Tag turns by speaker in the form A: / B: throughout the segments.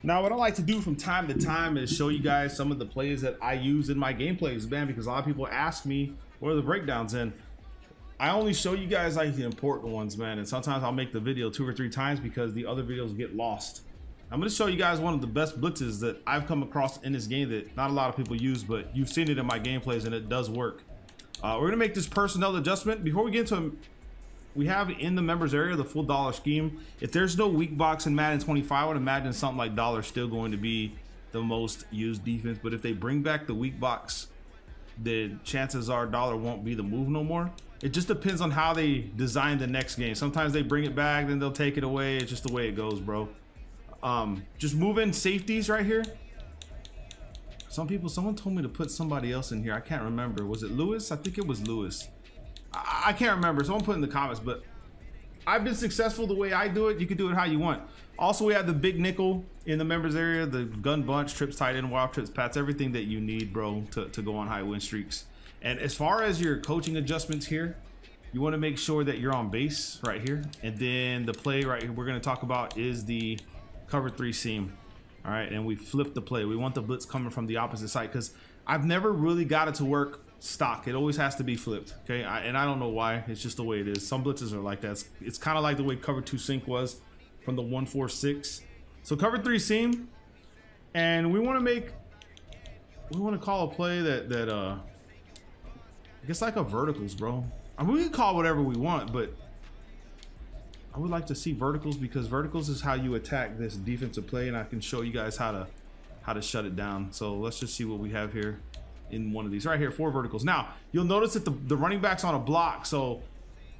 A: Now, what I like to do from time to time is show you guys some of the plays that I use in my gameplays, man, because a lot of people ask me what are the breakdowns in. I only show you guys like the important ones, man, and sometimes I'll make the video 2 or 3 times because the other videos get lost. I'm going to show you guys one of the best blitzes that I've come across in this game that not a lot of people use, but you've seen it in my gameplays and it does work. We're going to make this personnel adjustment. Before we get into we have in the members area the full dollar scheme. If there's no weak box in Madden 25, I would imagine something like dollar is still going to be the most used defense. But if they bring back the weak box, then chances are dollar won't be the move no more. It just depends on how they design the next game. Sometimes they bring it back, then they'll take it away. It's just the way it goes, bro. Just move in safeties right here. Someone told me to put somebody else in here. I can't remember. Was it Lewis? I think it was Lewis. I can't remember. Someone put in the comments, but I've been successful the way I do it. You can do it how you want. Also, we have the big nickel in the members area, the gun bunch, trips, tight end, wild trips, pats, everything that you need, bro, to go on high win streaks. And as far as your coaching adjustments here, you want to make sure that you're on base right here. And then the play right here we're going to talk about is the cover 3 seam. All right, and we flip the play. We want the blitz coming from the opposite side because I've never really got it to work stock. It always has to be flipped, okay? And I don't know why. It's just the way it is. Some blitzes are like that. It's kind of like the way cover 2 sink was from the 1-4-6. So cover 3 seam, and we want to call a play that I guess like a verticals, bro. I mean, we can call whatever we want, but I would like to see verticals because verticals is how you attack this defensive play, and I can show you guys how to shut it down. So let's just see what we have here in one of these right here, 4 verticals. Now you'll notice that the running back's on a block, so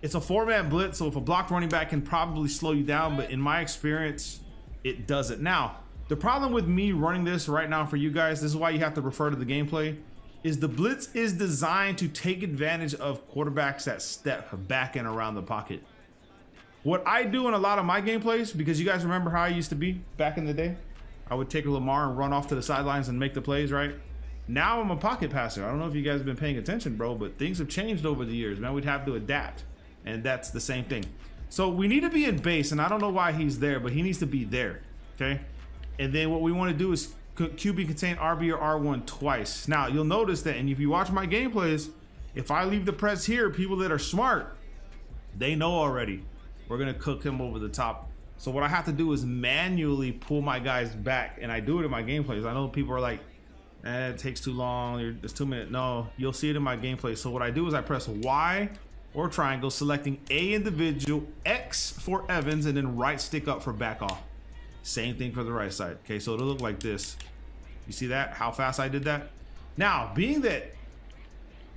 A: it's a 4-man blitz. So if a blocked running back can probably slow you down, but in my experience it doesn't. Now the problem with me running this right now for you guys, this is why you have to refer to the gameplay, is the blitz is designed to take advantage of quarterbacks that step back and around the pocket. What I do in a lot of my gameplays, because you guys remember how I used to be back in the day, I would take a Lamar and run off to the sidelines and make the plays, right? Now I'm a pocket passer. I don't know if you guys have been paying attention, bro, but things have changed over the years, man. We'd have to adapt, and that's the same thing. So we need to be in base, and I don't know why he's there, but he needs to be there, okay? And then what we want to do is QB contain RB or R1 twice. Now you'll notice that, and if you watch my gameplays, if I leave the press here, people that are smart, they know already we're gonna cook him over the top. So what I have to do is manually pull my guys back, and I do it in my gameplays. I know people are like, it takes too long, it's 2 minutes. No, you'll see it in my gameplay. So what I do is I press Y or triangle, selecting A individual, X for Evans, and then right stick up for back off. Same thing for the right side. Okay, so it'll look like this. You see that, how fast I did that? Now, being that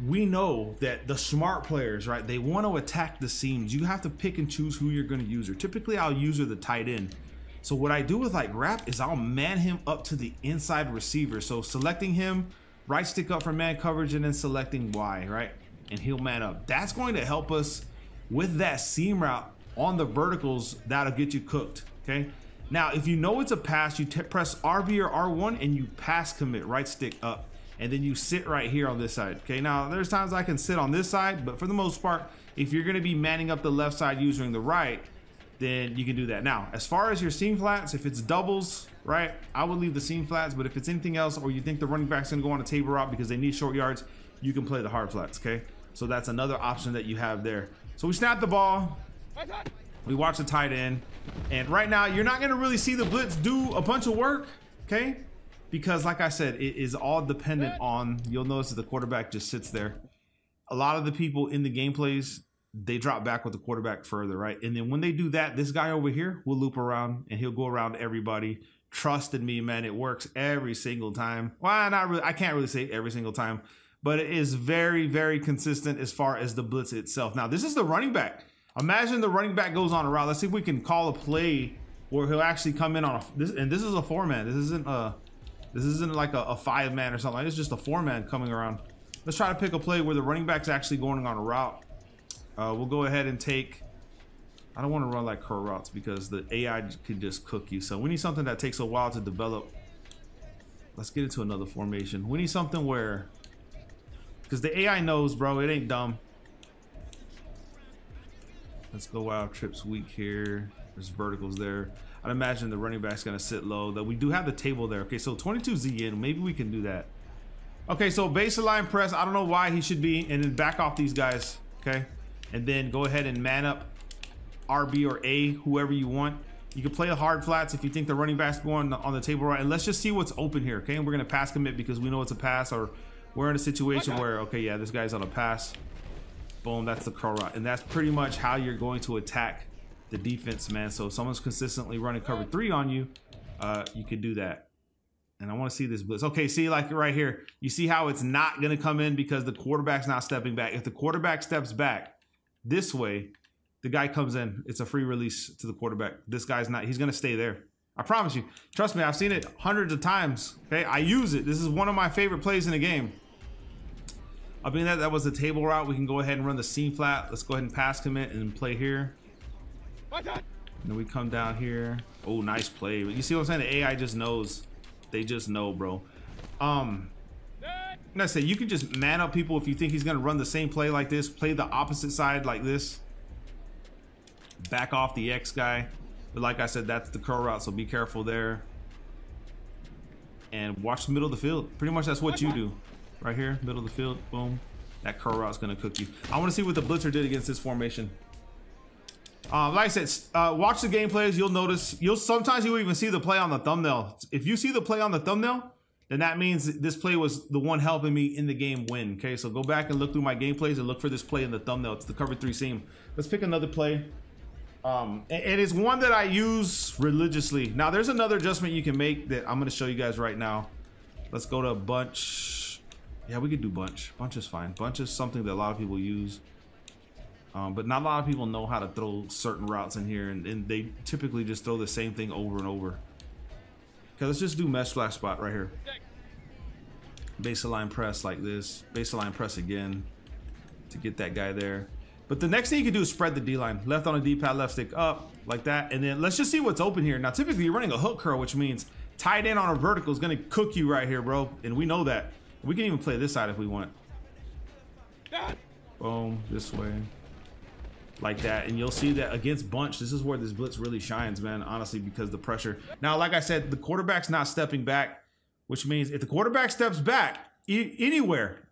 A: we know that the smart players, right, they want to attack the seams, you have to pick and choose who you're going to use. Or typically I'll use the tight end. So what I do with like wrap is I'll man him up to the inside receiver. So selecting him, right stick up for man coverage, and then selecting Y, right? And he'll man up. That's going to help us with that seam route on the verticals. That'll get you cooked, okay? Now, if you know it's a pass, you press RB or R1 and you pass commit, right stick up. And then you sit right here on this side, okay? Now, there's times I can sit on this side, but for the most part, if you're gonna be manning up the left side using the right, then you can do that. Now, as far as your seam flats, if it's doubles, right, I would leave the seam flats, but if it's anything else, or you think the running back's gonna go on a table route because they need short yards, you can play the hard flats, okay? So that's another option that you have there. So we snap the ball, we watch the tight end, and right now, you're not gonna really see the blitz do a bunch of work, okay? Because like I said, it is all dependent on, you'll notice that the quarterback just sits there. A lot of the people in the gameplays, they drop back with the quarterback further, right? And then when they do that, this guy over here will loop around and he'll go around everybody. Trust in me, man, it works every single time. Well, not really, I can't really say every single time, but it is very, very consistent as far as the blitz itself. Now, this is the running back. Imagine the running back goes on a route. Let's see if we can call a play where he'll actually come in on and this is a 4-man. This isn't like a 5-man or something. It's just a 4-man coming around. Let's try to pick a play where the running back's actually going on a route. We'll go ahead and take, I don't want to run like curl routes because the AI could just cook you. So we need something that takes a while to develop. Let's get into another formation. We need something where, because the AI knows, bro, it ain't dumb. Let's go wild trips weak here. There's verticals there. I'd imagine the running back's gonna sit low. That we do have the table there. Okay, so 22Z in, maybe we can do that. Okay, so baseline press, I don't know why he should be, and then back off these guys, okay? And then go ahead and man up RB or A, whoever you want. You can play the hard flats if you think the running back's going on the table right, and let's just see what's open here, okay? And we're gonna pass commit because we know it's a pass, or we're in a situation where, okay, yeah, this guy's on a pass. Boom, that's the curl route. And that's pretty much how you're going to attack the defense, man. So if someone's consistently running cover 3 on you, you could do that. And I want to see this blitz. Okay, see, like right here, you see how it's not going to come in because the quarterback's not stepping back. If the quarterback steps back this way, the guy comes in. It's a free release to the quarterback. This guy's not. He's going to stay there. I promise you. Trust me, I've seen it hundreds of times. Okay, I use it. This is one of my favorite plays in the game. I mean, that was the table route. We can go ahead and run the seam flat. Let's go ahead and pass commit and play here. And then we come down here. Oh, nice play. You see what I'm saying? The AI just knows. They just know, bro. And I say you can just man up people if you think he's gonna run the same play like this. Play the opposite side like this. Back off the X guy. But like I said, that's the curl route, so be careful there. And watch the middle of the field. Pretty much that's what you do. Right here, middle of the field, boom. That curl route's gonna cook you. I wanna see what the blitzer did against this formation. Like I said, watch the gameplays. You'll notice, sometimes you'll even see the play on the thumbnail. If you see the play on the thumbnail, then that means this play was the one helping me in the game win. Okay, so go back and look through my gameplays and look for this play in the thumbnail. It's the cover 3 seam. Let's pick another play. It is one that I use religiously. Now, there's another adjustment you can make that I'm going to show you guys right now. Let's go to bunch. Yeah, we could do bunch. Bunch is fine. Bunch is something that a lot of people use. But not a lot of people know how to throw certain routes in here, and they typically just throw the same thing over and over. Okay, let's just do mesh flash spot right here. Baseline press like this. Baseline press again to get that guy there. But the next thing you can do is spread the D-line. Left on the D-pad, left stick up, like that. And then let's just see what's open here. Now, typically you're running a hook curl, which means tight end on a vertical is going to cook you right here, bro. And we know that. We can even play this side if we want. Boom, this way. Like that, and you'll see that against bunch, this is where this blitz really shines, man, honestly, because the pressure. Now, like I said, the quarterback's not stepping back, which means if the quarterback steps back anywhere,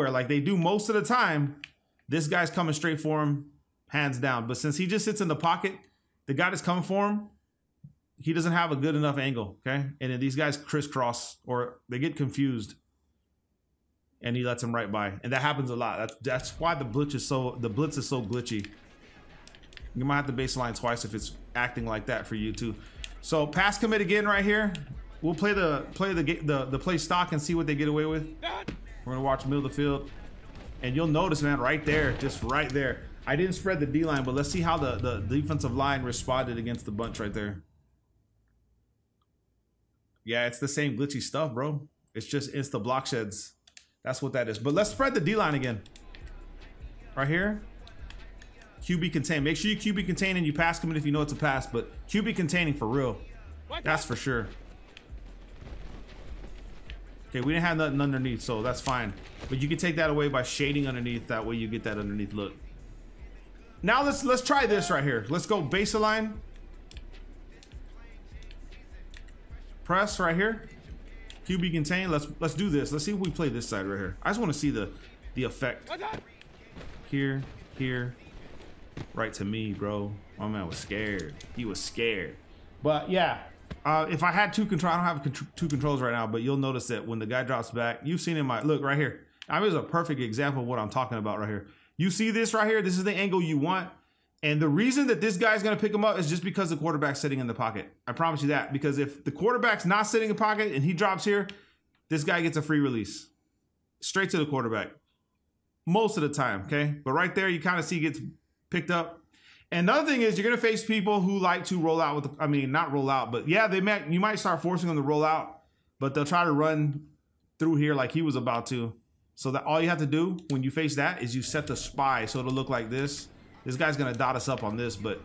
A: like they do most of the time, this guy's coming straight for him, hands down. But since he just sits in the pocket, the guy that's coming for him, he doesn't have a good enough angle, okay? And then these guys crisscross, or they get confused, and he lets him right by. And that happens a lot. That's why the blitz is so glitchy. You might have to baseline twice if it's acting like that for you too. So pass commit again right here. We'll play the play stock and see what they get away with. We're gonna watch middle of the field, and you'll notice, man, right there, just right there. I didn't spread the D line, but let's see how the defensive line responded against the bunch right there. Yeah, it's the same glitchy stuff, bro. It's just insta block sheds. That's what that is. But let's spread the D line again. Right here. QB contain. Make sure you QB contain and you pass commit if you know it's a pass, but QB containing for real. That's for sure. Okay, we didn't have nothing underneath, so that's fine. But you can take that away by shading underneath. That way you get that underneath look. Now let's try this right here. Let's go baseline. Press right here. QB contain. Let's do this. Let's see if we play this side right here. I just want to see the effect. Here. Right to me, bro. My man was scared. He was scared. But yeah, if I had two controls, I don't have two controls right now, but you'll notice that when the guy drops back, you've seen in my, look right here. I mean, it's a perfect example of what I'm talking about right here. You see this right here? This is the angle you want. And the reason that this guy's going to pick him up is just because the quarterback's sitting in the pocket. I promise you that. Because if the quarterback's not sitting in the pocket and he drops here, this guy gets a free release. Straight to the quarterback. Most of the time, okay? But right there, you kind of see he gets picked up. And another thing is you're going to face people who like to roll out with, not roll out, but yeah, you might start forcing them to roll out, but they'll try to run through here like he was about to. So that all you have to do when you face that is you set the spy. So it'll look like this. This guy's going to dot us up on this, but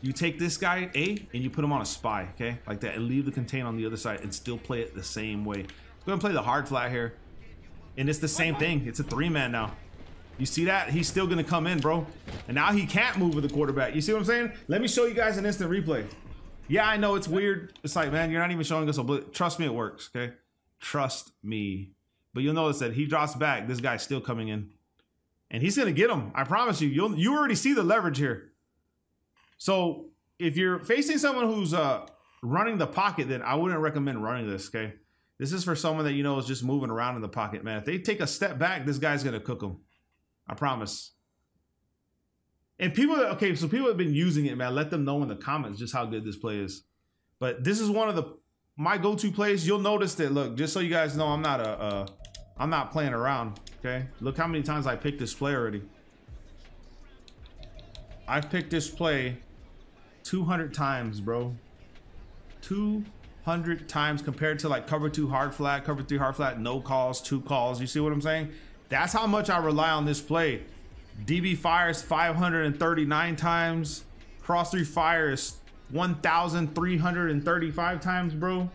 A: you take this guy, A, and you put him on a spy, okay? Like that, and leave the contain on the other side and still play it the same way. Go ahead and play the hard flat here. And it's the same thing. It's a 3-man now. You see that? He's still gonna come in, bro. And now he can't move with the quarterback. You see what I'm saying? Let me show you guys an instant replay. Yeah, I know it's weird. It's like, man, you're not even showing us a blitz. Trust me, it works, okay? Trust me. But you'll notice that he drops back. This guy's still coming in. And he's gonna get him. I promise you. You already see the leverage here. So if you're facing someone who's running the pocket, then I wouldn't recommend running this, okay? This is for someone that you know is just moving around in the pocket, man. If they take a step back, this guy's gonna cook them. I promise. And people, okay, so people have been using it, man. Let them know in the comments just how good this play is. But this is one of my go-to plays. You'll notice that. Look, just so you guys know, I'm not playing around. Okay, look how many times I picked this play already. I've picked this play 200 times, bro. 200 times compared to like cover 2 hard flat, cover 3 hard flat, no calls, 2 calls. You see what I'm saying? That's how much I rely on this play. DB fires 539 times. Cross 3 fires 1,335 times, bro.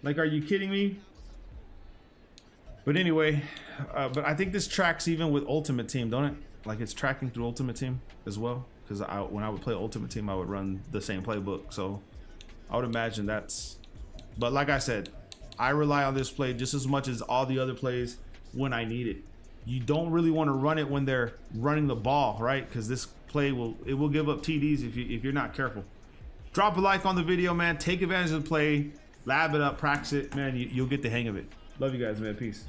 A: Like, are you kidding me? But anyway, but I think this tracks even with Ultimate Team, don't it? Like, it's tracking through Ultimate Team as well. Because when I would play Ultimate Team, I would run the same playbook. So I would imagine that's... But like I said, I rely on this play just as much as all the other plays when I need it. You don't really want to run it when they're running the ball, right? Because this play will give up TDs if you're not careful. Drop a like on the video, man. Take advantage of the play, lab it up, practice it, man. You'll get the hang of it. Love you guys, man. Peace.